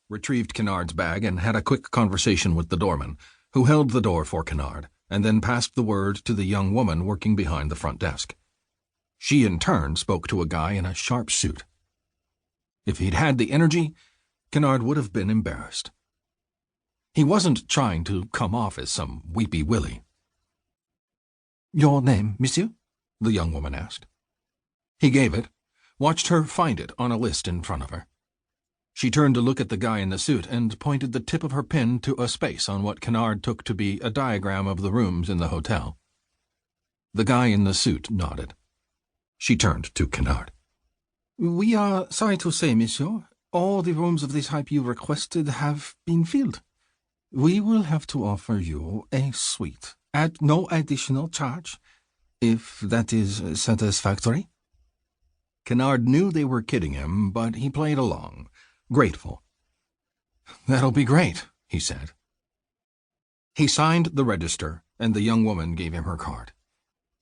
retrieved Kennard's bag, and had a quick conversation with the doorman, who held the door for Kennard, and then passed the word to the young woman working behind the front desk. She, in turn, spoke to a guy in a sharp suit. If he'd had the energy, Kennard would have been embarrassed. He wasn't trying to come off as some weepy Willie. "Your name, monsieur?" the young woman asked. He gave it, watched her find it on a list in front of her. She turned to look at the guy in the suit and pointed the tip of her pen to a space on what Kennard took to be a diagram of the rooms in the hotel. The guy in the suit nodded. She turned to Kennard. "We are sorry to say, monsieur, all the rooms of the type you requested have been filled. We will have to offer you a suite at no additional charge, if that is satisfactory." Kennard knew they were kidding him, but he played along, grateful. "That'll be great," he said. He signed the register, and the young woman gave him her card.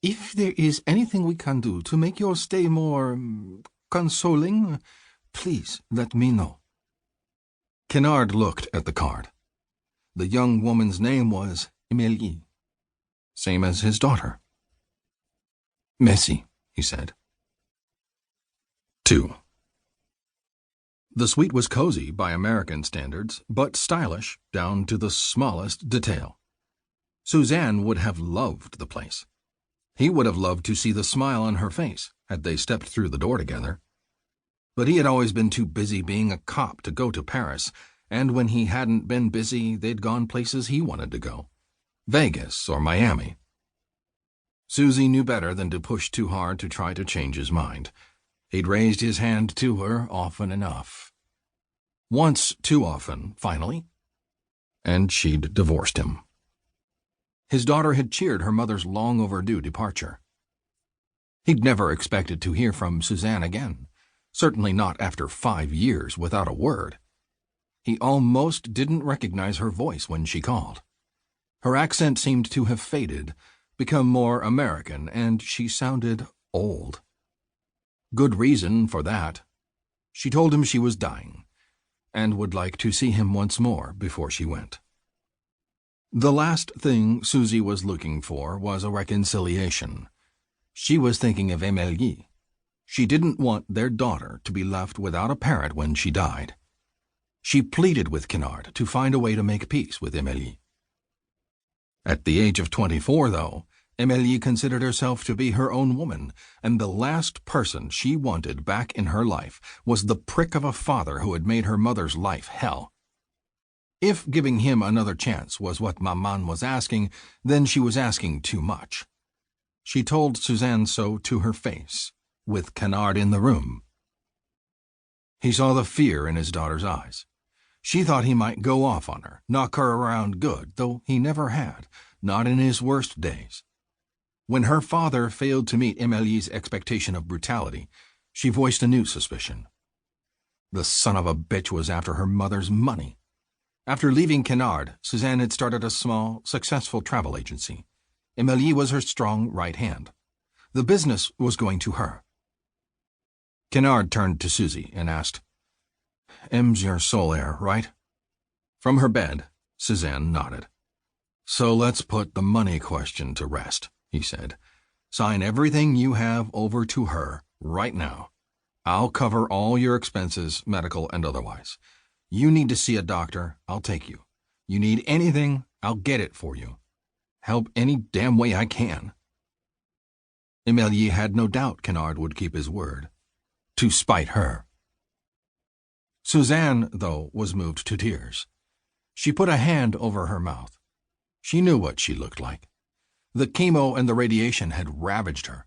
"If there is anything we can do to make your stay more consoling, please let me know." Kennard looked at the card. The young woman's name was Emilie, same as his daughter. "Merci," he said. 2. The suite was cozy by American standards, but stylish down to the smallest detail. Suzanne would have loved the place. He would have loved to see the smile on her face had they stepped through the door together. But he had always been too busy being a cop to go to Paris, and when he hadn't been busy, they'd gone places he wanted to go. Vegas or Miami. Susie knew better than to push too hard to try to change his mind. He'd raised his hand to her often enough. Once too often, finally. And she'd divorced him. His daughter had cheered her mother's long-overdue departure. He'd never expected to hear from Suzanne again, certainly not after 5 years without a word. He almost didn't recognize her voice when she called. Her accent seemed to have faded, become more American, and she sounded old. Good reason for that. She told him she was dying, and would like to see him once more before she went. The last thing Susie was looking for was a reconciliation. She was thinking of Emilie. She didn't want their daughter to be left without a parent when she died. She pleaded with Kennard to find a way to make peace with Emilie. At the age of 24, though, Emilie considered herself to be her own woman, and the last person she wanted back in her life was the prick of a father who had made her mother's life hell. If giving him another chance was what Maman was asking, then she was asking too much. She told Suzanne so to her face, with Kennard in the room. He saw the fear in his daughter's eyes. She thought he might go off on her, knock her around good, though he never had, not in his worst days. When her father failed to meet Emilie's expectation of brutality, she voiced a new suspicion. The son of a bitch was after her mother's money. After leaving Kennard, Suzanne had started a small, successful travel agency. Emilie was her strong right hand. The business was going to her. Kennard turned to Susie and asked, "M's your sole heir, right?" From her bed, Suzanne nodded. "So let's put the money question to rest," he said. "Sign everything you have over to her right now. I'll cover all your expenses, medical and otherwise. You need to see a doctor, I'll take you. You need anything, I'll get it for you. Help any damn way I can." Emilie had no doubt Kennard would keep his word. To spite her. Suzanne, though, was moved to tears. She put a hand over her mouth. She knew what she looked like. The chemo and the radiation had ravaged her.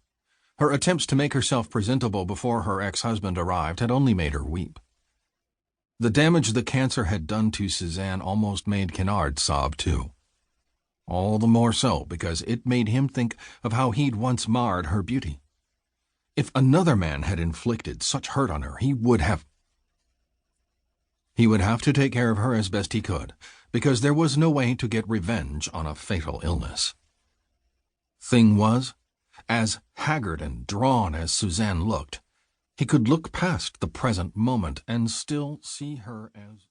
Her attempts to make herself presentable before her ex-husband arrived had only made her weep. The damage the cancer had done to Suzanne almost made Kennard sob, too. All the more so because it made him think of how he'd once marred her beauty. If another man had inflicted such hurt on her, he would have to take care of her as best he could, because there was no way to get revenge on a fatal illness. Thing was, as haggard and drawn as Suzanne looked, he could look past the present moment and still see her as